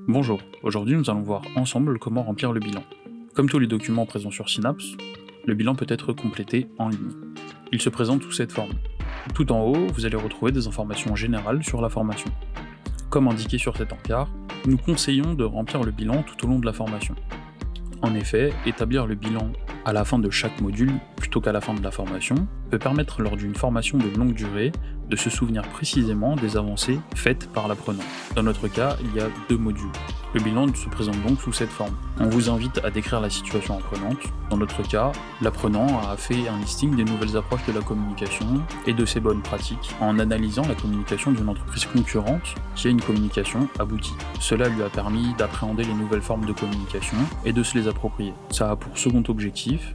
Bonjour, aujourd'hui nous allons voir ensemble comment remplir le bilan. Comme tous les documents présents sur Synapse, le bilan peut être complété en ligne. Il se présente sous cette forme. Tout en haut, vous allez retrouver des informations générales sur la formation. Comme indiqué sur cet encart, nous conseillons de remplir le bilan tout au long de la formation. En effet, établir le bilan à la fin de chaque module plutôt qu'à la fin de la formation peut permettre lors d'une formation de longue durée de se souvenir précisément des avancées faites par l'apprenant. Dans notre cas, il y a 2 modules. Le bilan se présente donc sous cette forme. On vous invite à décrire la situation apprenante. Dans notre cas, l'apprenant a fait un listing des nouvelles approches de la communication et de ses bonnes pratiques en analysant la communication d'une entreprise concurrente qui a une communication aboutie. Cela lui a permis d'appréhender les nouvelles formes de communication et de se les approprier. Ça a pour second objectif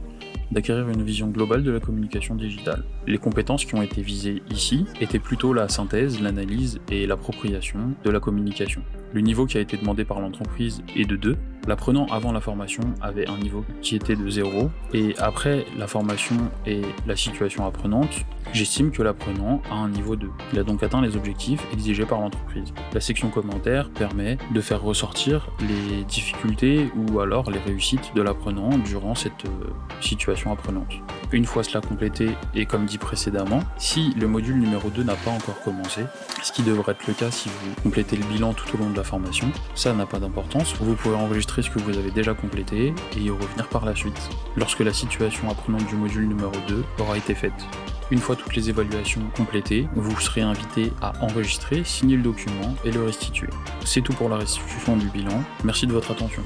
d'acquérir une vision globale de la communication digitale. Les compétences qui ont été visées ici étaient plutôt la synthèse, l'analyse et l'appropriation de la communication. Le niveau qui a été demandé par l'entreprise est de 2. L'apprenant avant la formation avait un niveau qui était de 0, et après la formation et la situation apprenante, j'estime que l'apprenant a un niveau 2. Il a donc atteint les objectifs exigés par l'entreprise. La section commentaires permet de faire ressortir les difficultés ou alors les réussites de l'apprenant durant cette situation apprenante. Une fois cela complété, et comme dit précédemment, si le module numéro 2 n'a pas encore commencé, ce qui devrait être le cas si vous complétez le bilan tout au long de la formation, ça n'a pas d'importance, vous pouvez enregistrer ce que vous avez déjà complété et y revenir par la suite, lorsque la situation apprenante du module numéro 2 aura été faite. Une fois toutes les évaluations complétées, vous serez invité à enregistrer, signer le document et le restituer. C'est tout pour la restitution du bilan, merci de votre attention.